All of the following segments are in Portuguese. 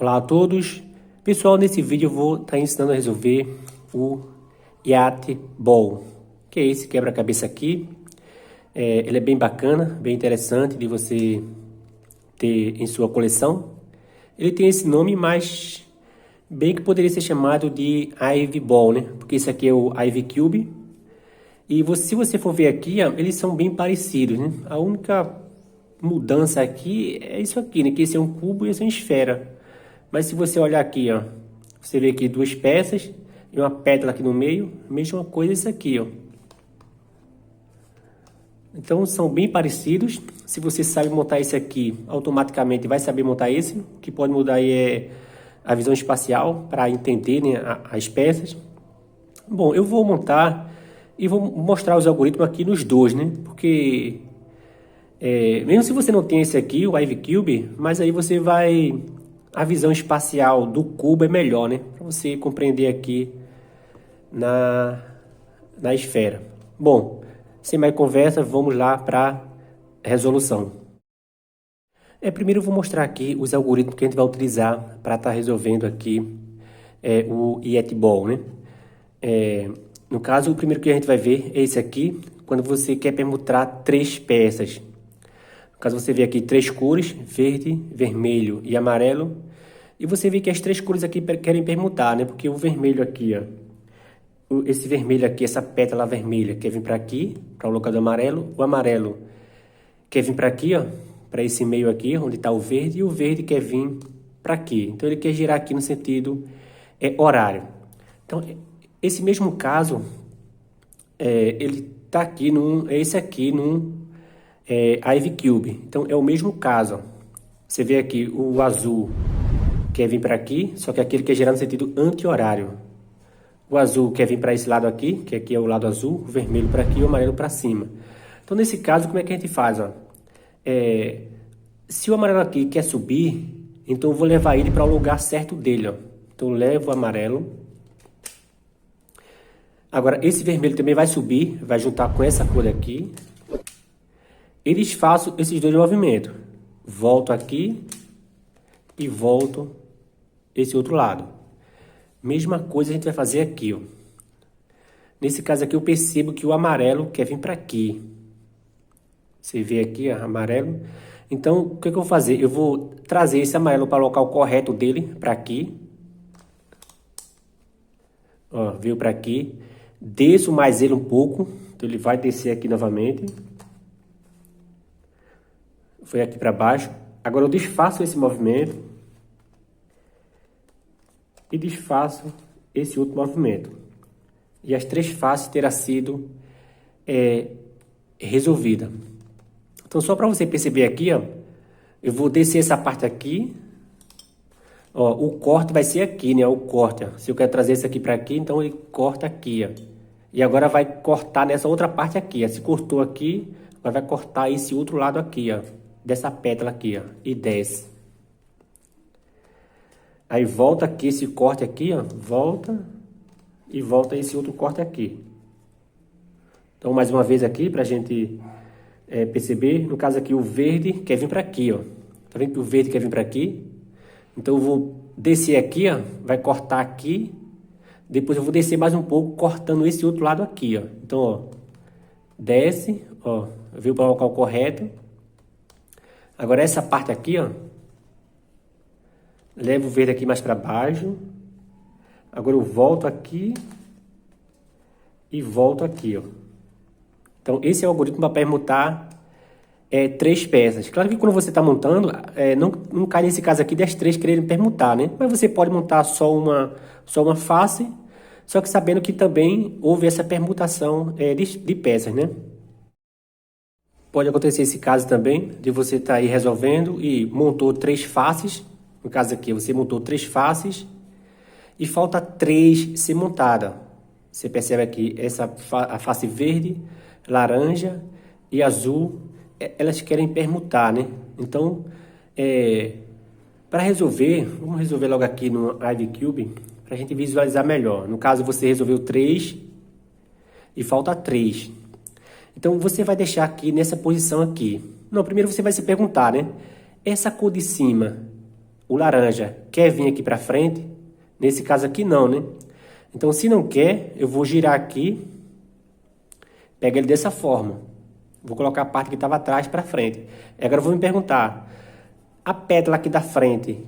Olá a todos. Pessoal, nesse vídeo eu vou estar ensinando a resolver o Yahtzee Ball, que é esse quebra-cabeça aqui. Ele é bem bacana, bem interessante de você ter em sua coleção. Ele tem esse nome, mas bem que poderia ser chamado de Ivy Ball, né? Porque esse aqui é o Ivy Cube. E se você for ver aqui, ó, eles são bem parecidos, né? A única mudança aqui é isso aqui, né? Que esse é um cubo e esse é uma esfera. Mas se você olhar aqui, ó, você vê aqui duas peças e uma pétala aqui no meio, mesma coisa isso aqui, ó. Então são bem parecidos. Se você sabe montar esse aqui, automaticamente vai saber montar esse. O que pode mudar aí é a visão espacial para entender, né, as peças. Bom, eu vou montar e vou mostrar os algoritmos aqui nos dois, né? Porque mesmo se você não tem esse aqui, o Ivy Cube, mas aí você vai... A visão espacial do cubo é melhor, né? Para você compreender aqui na esfera. Bom, sem mais conversa, vamos lá para a resolução. Primeiro eu vou mostrar aqui os algoritmos que a gente vai utilizar para estar resolvendo aqui o Yahtzee Ball, né? No caso, o primeiro que a gente vai ver é esse aqui, quando você quer permutar três peças. No caso, você vê aqui três cores, verde, vermelho e amarelo. E você vê que as três cores aqui querem permutar, né? Porque o vermelho aqui, ó, esse vermelho aqui, essa pétala vermelha quer vir para aqui, para o lugar do amarelo. O amarelo quer vir para aqui, ó, para esse meio aqui, onde está o verde. E o verde quer vir para aqui. Então, ele quer girar aqui no sentido horário. Então, esse mesmo caso, ele está aqui esse aqui num Ivy Cube. Então, é o mesmo caso, ó. Você vê aqui o azul quer vir para aqui, só que aqui ele quer girar no sentido anti-horário. O azul quer vir para esse lado aqui, que aqui é o lado azul, o vermelho para aqui e o amarelo para cima. Então, nesse caso, como é que a gente faz? Ó? Se o amarelo aqui quer subir, então eu vou levar ele para o lugar certo dele. Ó. Então, eu levo o amarelo. Agora, esse vermelho também vai subir, vai juntar com essa cor aqui. E desfaço esses dois movimentos. Volto aqui e volto esse outro lado. Mesma coisa a gente vai fazer aqui, ó. Nesse caso aqui eu percebo que o amarelo quer vir para aqui. Você vê aqui, ó, amarelo. Então, o que eu vou fazer? Eu vou trazer esse amarelo para o local correto dele, para aqui. Ó, veio para aqui. Desço mais ele um pouco. Então, ele vai descer aqui novamente. Foi aqui para baixo. Agora eu desfaço esse movimento. E desfaço esse outro movimento. E as três faces terá sido resolvida. Então, só para você perceber aqui, ó, eu vou descer essa parte aqui. Ó, o corte vai ser aqui, né? O corte, ó. Se eu quero trazer isso aqui para aqui, então ele corta aqui, ó. E agora vai cortar nessa outra parte aqui, ó. Se cortou aqui, agora vai cortar esse outro lado aqui, ó. Dessa pétala aqui, ó. E desce. Aí volta aqui esse corte aqui, ó. Volta. E volta esse outro corte aqui. Então, mais uma vez aqui, pra gente perceber. No caso aqui, o verde quer vir para aqui, ó. Tá vendo que o verde quer vir para aqui? Então, eu vou descer aqui, ó. Vai cortar aqui. Depois eu vou descer mais um pouco, cortando esse outro lado aqui, ó. Então, ó. Desce, ó. Veio para o local correto. Agora, essa parte aqui, ó. Levo o verde aqui mais para baixo. Agora eu volto aqui. E volto aqui, ó. Então, esse é o algoritmo para permutar três peças. Claro que quando você está montando, não cai nesse caso aqui das três quererem permutar, né? Mas você pode montar só uma face, só que sabendo que também houve essa permutação de peças, né? Pode acontecer esse caso também, de você estar aí resolvendo e montou três faces. No caso aqui, você montou três faces e falta três ser montada. Você percebe aqui, a face verde, laranja e azul, elas querem permutar, né? Então, para resolver, vamos resolver logo aqui no Ivy Cube, para a gente visualizar melhor. No caso, você resolveu 3 e falta 3. Então, você vai deixar aqui nessa posição aqui. Não, primeiro você vai se perguntar, né? Essa cor de cima, o laranja quer vir aqui para frente? Nesse caso aqui não, né? Então, se não quer, eu vou girar aqui, pega ele dessa forma. Vou colocar a parte que estava atrás para frente. E agora eu vou me perguntar, a pétala aqui da frente,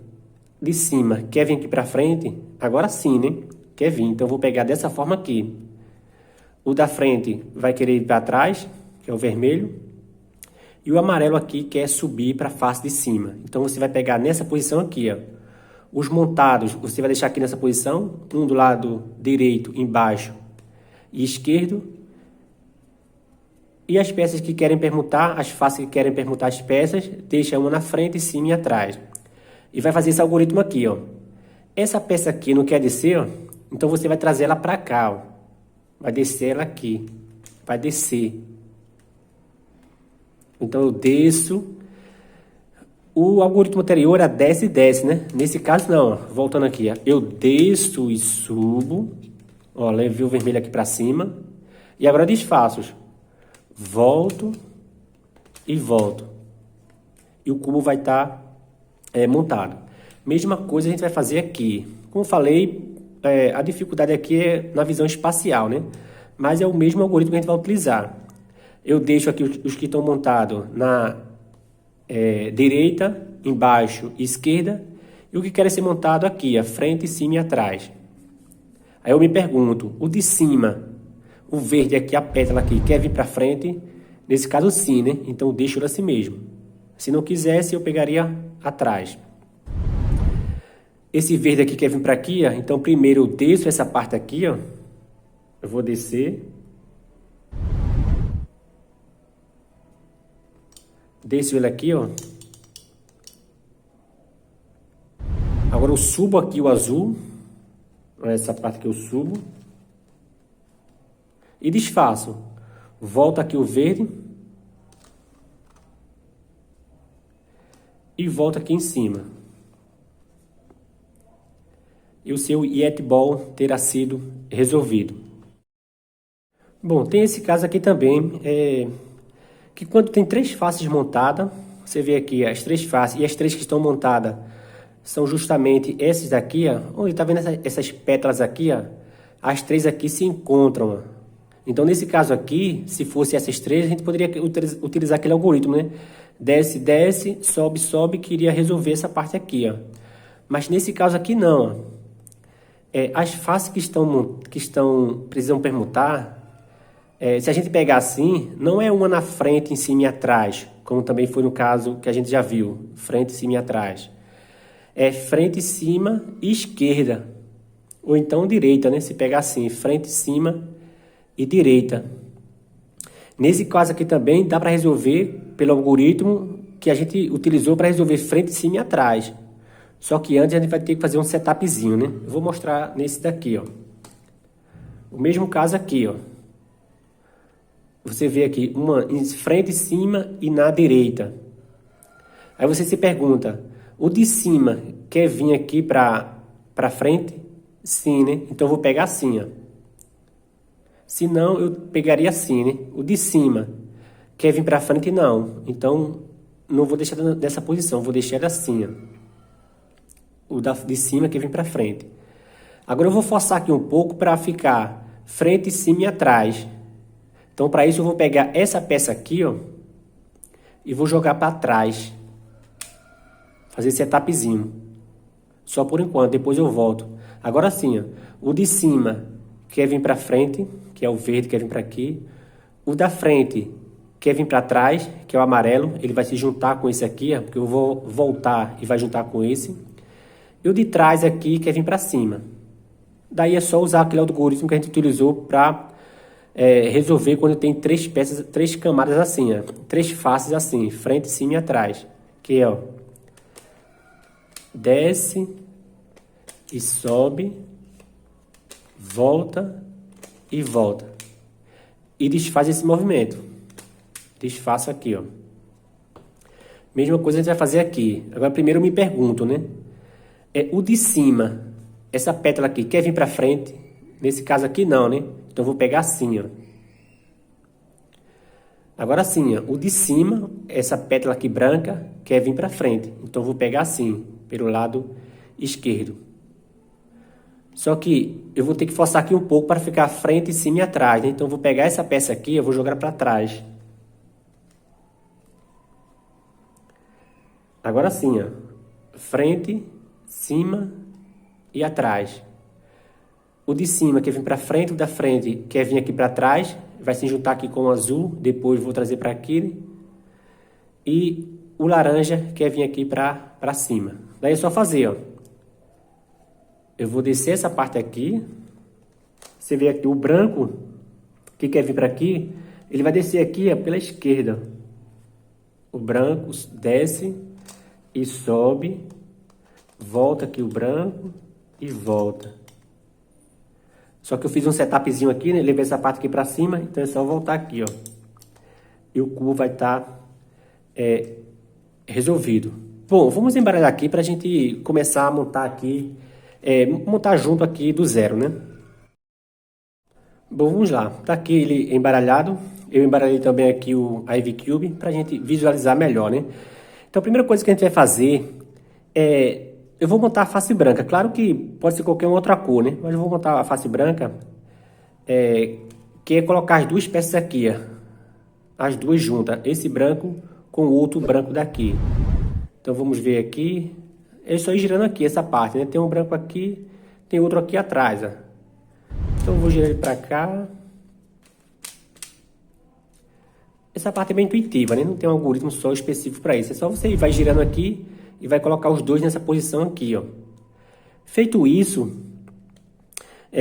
de cima, quer vir aqui para frente? Agora sim, né? Quer vir. Então, eu vou pegar dessa forma aqui. O da frente vai querer ir para trás, que é o vermelho. E o amarelo aqui quer subir para a face de cima. Então, você vai pegar nessa posição aqui, ó. Os montados, você vai deixar aqui nessa posição, um do lado direito, embaixo e esquerdo. E as peças que querem permutar, as faces que querem permutar as peças, deixa uma na frente, cima e atrás. E vai fazer esse algoritmo aqui, ó. Essa peça aqui não quer descer, ó. Então, você vai trazer ela para cá, ó. Vai descer ela aqui. Vai descer. Então, eu desço. O algoritmo anterior era desce e desce, né? Nesse caso, não. Ó. Voltando aqui, ó. Eu desço e subo. Ó, levei o vermelho aqui para cima. E agora desfaço. Volto e volto. E o cubo vai estar montado. Mesma coisa a gente vai fazer aqui. Como eu falei, a dificuldade aqui é na visão espacial, né? Mas é o mesmo algoritmo que a gente vai utilizar. Eu deixo aqui os que estão montados na direita, embaixo e esquerda. E o que quer ser montado aqui, a frente, cima e atrás. Aí eu me pergunto, o de cima, o verde aqui, a pétala aqui, quer vir para frente? Nesse caso sim, né? Então eu deixo ele assim mesmo. Se não quisesse, eu pegaria atrás. Esse verde aqui quer vir para aqui, ó. Então primeiro eu desço essa parte aqui, ó. Eu vou descer. Desço ele aqui, ó. Agora eu subo aqui o azul. Essa parte que eu subo. E desfaço. Volto aqui o verde. E volto aqui em cima. E o seu Yeti Ball terá sido resolvido. Bom, tem esse caso aqui também, que quando tem 3 faces montadas, você vê aqui as 3 faces e as 3 que estão montadas são justamente essas daqui, ó, onde tá vendo essas pétalas aqui, ó, as 3 aqui se encontram, ó. Então, nesse caso aqui, se fosse essas 3, a gente poderia utilizar aquele algoritmo, né? Desce, desce, sobe, sobe, que iria resolver essa parte aqui, ó. Mas nesse caso aqui não, ó. As faces que precisam permutar, se a gente pegar assim, não é uma na frente, em cima e atrás, como também foi no caso que a gente já viu, frente, cima e atrás. É frente, cima e esquerda, ou então direita, né? Se pegar assim, frente, cima e direita. Nesse caso aqui também dá para resolver pelo algoritmo que a gente utilizou para resolver frente, cima e atrás. Só que antes a gente vai ter que fazer um setupzinho, né? Eu vou mostrar nesse daqui, ó. O mesmo caso aqui, ó. Você vê aqui uma em frente, cima e na direita. Aí você se pergunta, o de cima quer vir aqui para frente? Sim, né? Então eu vou pegar assim, ó. Se não, eu pegaria assim, né? O de cima quer vir para frente? Não. Então, não vou deixar nessa posição, vou deixar assim, ó. O de cima quer vir para frente. Agora eu vou forçar aqui um pouco para ficar frente, cima e atrás. Então, para isso, eu vou pegar essa peça aqui, ó, e vou jogar para trás. Fazer esse etapzinho. Só por enquanto, depois eu volto. Agora sim, ó, o de cima quer vir para frente, que é o verde, quer vir para aqui. O da frente quer vir para trás, que é o amarelo. Ele vai se juntar com esse aqui, ó, porque eu vou voltar e vai juntar com esse. E o de trás aqui quer vir para cima. Daí é só usar aquele algoritmo que a gente utilizou para resolver quando tem 3 peças, 3 camadas assim, ó, 3 faces assim, frente, cima e atrás. Que é, ó, desce e sobe, volta e volta. E desfaz esse movimento. Desfaço aqui, ó. Mesma coisa a gente vai fazer aqui. Agora primeiro eu me pergunto, né? O de cima, essa pétala aqui, quer vir para frente? Nesse caso aqui não, né? Então eu vou pegar assim, ó. Agora sim, ó, o de cima, essa pétala aqui branca, quer vir para frente. Então eu vou pegar assim, pelo lado esquerdo. Só que eu vou ter que forçar aqui um pouco para ficar frente, cima e atrás, né? Então eu vou pegar essa peça aqui, eu vou jogar para trás. Agora sim, ó. Frente, cima e atrás. O de cima quer vir para frente, o da frente quer vir aqui para trás, vai se juntar aqui com o azul, depois vou trazer para aquele. E o laranja quer vir aqui para cima. Daí é só fazer, ó. Eu vou descer essa parte aqui. Você vê aqui o branco que quer vir para aqui, ele vai descer aqui, ó, pela esquerda. O branco desce e sobe, volta aqui o branco e volta. Só que eu fiz um setupzinho aqui, né? Levei essa parte aqui para cima, então é só voltar aqui, ó. E o cubo vai estar resolvido. Bom, vamos embaralhar aqui para a gente começar a montar aqui, montar junto aqui do zero, né? Bom, vamos lá. Tá aqui ele embaralhado. Eu embaralhei também aqui o Ivy Cube para a gente visualizar melhor, né? Então a primeira coisa que a gente vai fazer eu vou montar a face branca. Claro que pode ser qualquer outra cor, né? Mas eu vou montar a face branca, que é colocar as duas peças aqui, ó. As duas juntas. Esse branco com o outro branco daqui. Então vamos ver aqui. É só ir girando aqui essa parte, né? Tem um branco aqui, tem outro aqui atrás, ó. Então eu vou girar ele para cá. Essa parte é bem intuitiva, né? Não tem um algoritmo só específico para isso. É só você vai girando aqui e vai colocar os dois nessa posição aqui, ó. Feito isso,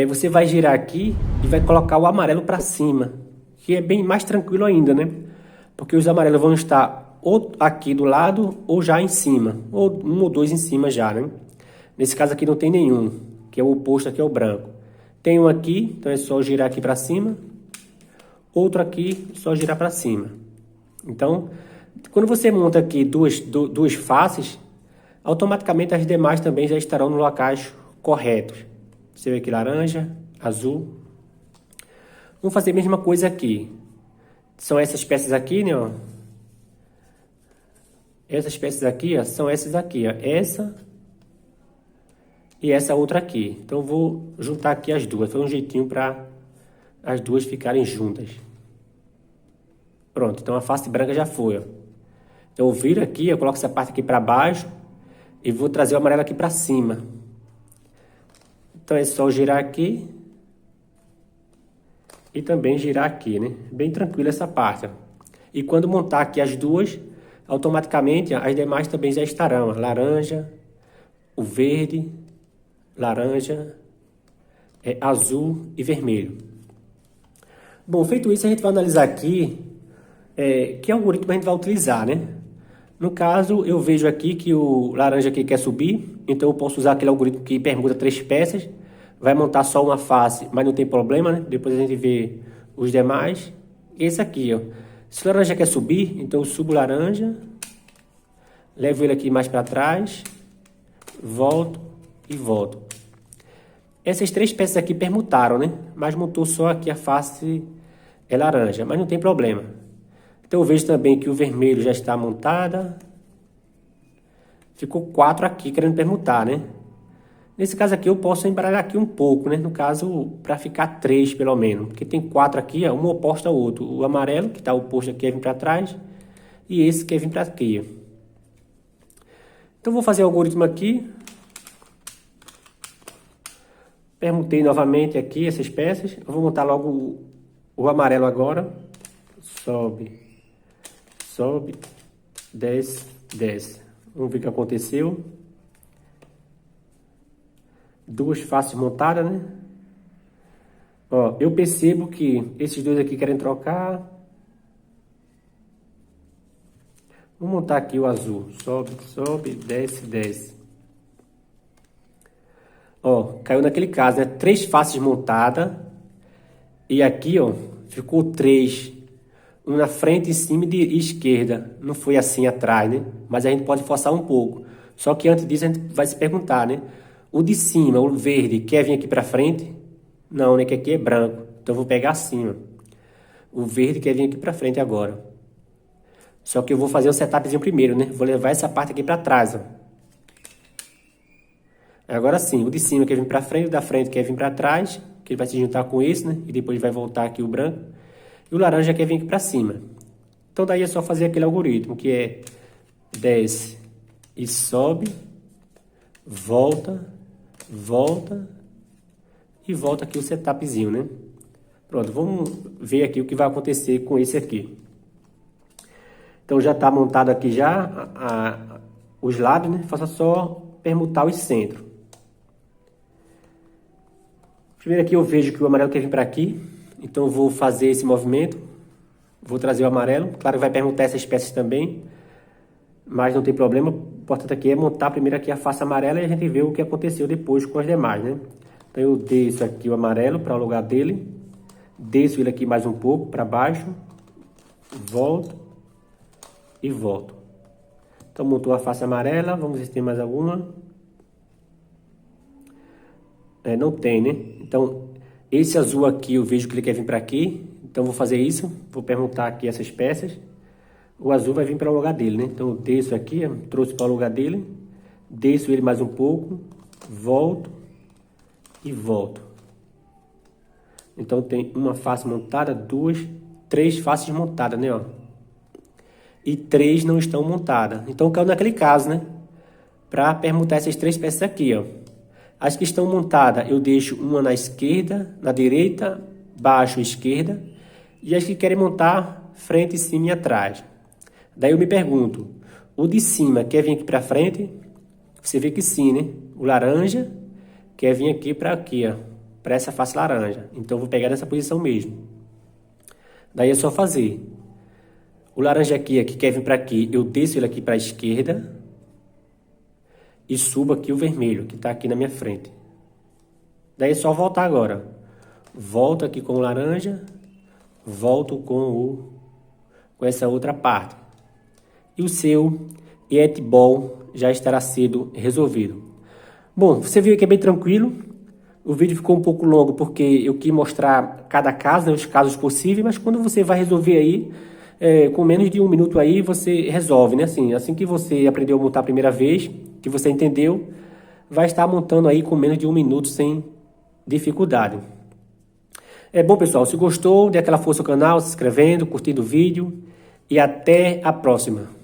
você vai girar aqui e vai colocar o amarelo para cima, que é bem mais tranquilo ainda, né? Porque os amarelos vão estar ou aqui do lado ou já em cima, ou um ou dois em cima já, né? Nesse caso aqui não tem nenhum, que é o oposto aqui é o branco. Tem um aqui, então é só girar aqui para cima. Outro aqui, só girar para cima. Então, quando você monta aqui duas faces, automaticamente as demais também já estarão nos locais corretos. Você vê aqui laranja, azul. Vamos fazer a mesma coisa aqui. São essas peças aqui, né? Ó. Essas peças aqui, ó, são essas aqui, ó. Essa e essa outra aqui. Então eu vou juntar aqui as duas. Foi um jeitinho para as duas ficarem juntas. Pronto, então a face branca já foi, ó. Então eu viro aqui, eu coloco essa parte aqui para baixo e vou trazer o amarelo aqui para cima. Então é só girar aqui e também girar aqui, né? Bem tranquilo essa parte, ó. E quando montar aqui as duas, automaticamente as demais também já estarão, ó. Laranja, o verde, laranja, azul e vermelho. Bom, feito isso, a gente vai analisar aqui que algoritmo a gente vai utilizar, né? No caso, eu vejo aqui que o laranja aqui quer subir, então eu posso usar aquele algoritmo que permuta 3 peças, vai montar só uma face, mas não tem problema, né? Depois a gente vê os demais. Esse aqui, ó. Se o laranja quer subir, então eu subo o laranja, levo ele aqui mais para trás, volto e volto. Essas 3 peças aqui permutaram, né? Mas montou só aqui a face laranja, mas não tem problema. Então eu vejo também que o vermelho já está montada. Ficou 4 aqui querendo permutar, né? Nesse caso aqui eu posso embaralhar aqui um pouco, né? No caso, para ficar 3 pelo menos. Porque tem 4 aqui, ó, um oposto ao outro. O amarelo, que está oposto aqui, quer vir para trás. E esse quer vir para aqui. Então eu vou fazer o algoritmo aqui. Permutei novamente aqui essas peças. Eu vou montar logo o amarelo agora. Sobe, sobe, desce, desce. Vamos ver o que aconteceu. 2 faces montadas, né? Ó, eu percebo que esses dois aqui querem trocar. Vou montar aqui o azul. Sobe, sobe, desce, desce. Ó, caiu naquele caso, né? 3 faces montadas. E aqui, ó, ficou 3. Um na frente, em cima e esquerda. Não foi assim atrás, né? Mas a gente pode forçar um pouco. Só que antes disso a gente vai se perguntar, né? O de cima, o verde, quer vir aqui para frente? Não, né? Que aqui é branco. Então eu vou pegar assim, ó. O verde quer vir aqui para frente agora. Só que eu vou fazer o setupzinho primeiro, né? Vou levar essa parte aqui para trás, ó. Agora sim, o de cima quer vir para frente, o da frente quer vir para trás, que ele vai se juntar com esse, né? E depois vai voltar aqui o branco. E o laranja quer vir aqui para cima. Então daí é só fazer aquele algoritmo, que é desce e sobe, volta, volta e volta aqui o setupzinho, né? Pronto, vamos ver aqui o que vai acontecer com esse aqui. Então já está montado aqui já os lados, né? Faça só permutar os centros. Primeiro aqui eu vejo que o amarelo quer vir para aqui, então eu vou fazer esse movimento. Vou trazer o amarelo, claro que vai permutar essas peças também, mas não tem problema. O importante aqui é montar primeiro aqui a face amarela e a gente vê o que aconteceu depois com as demais, né? Então eu desço aqui o amarelo para o lugar dele, desço ele aqui mais um pouco para baixo, volto e volto. Então montou a face amarela, vamos ver se tem mais alguma. Não tem, né? Então esse azul aqui eu vejo que ele quer vir para aqui, então vou fazer isso, vou permutar aqui essas peças. O azul vai vir para o lugar dele, né? Então eu desço aqui, trouxe para o lugar dele, desço ele mais um pouco, volto e volto. Então tem uma face montada, duas, três faces montadas, né? Ó. E três não estão montadas. Então caiu naquele caso, né? Para permutar essas três peças aqui, ó. As que estão montadas eu deixo uma na esquerda, na direita, baixo, esquerda. E as que querem montar frente, cima e atrás. Daí eu me pergunto, o de cima quer vir aqui para frente? Você vê que sim, né? O laranja quer vir aqui, ó, para essa face laranja. Então eu vou pegar nessa posição mesmo. Daí é só fazer. O laranja aqui quer vir para aqui, eu desço ele aqui para a esquerda e subo aqui o vermelho, que está aqui na minha frente. Daí é só voltar agora. Volto aqui com o laranja, volto com essa outra parte. E o seu Yeti Ball já estará sendo resolvido. Bom, você viu que é bem tranquilo. O vídeo ficou um pouco longo porque eu quis mostrar cada caso, né, os casos possíveis, mas quando você vai resolver aí, com menos de 1 minuto aí, você resolve, né? Assim que você aprendeu a montar a primeira vez, que você entendeu, vai estar montando aí com menos de 1 minuto sem dificuldade. Bom, pessoal, se gostou, dê aquela força ao canal, se inscrevendo, curtindo o vídeo e até a próxima.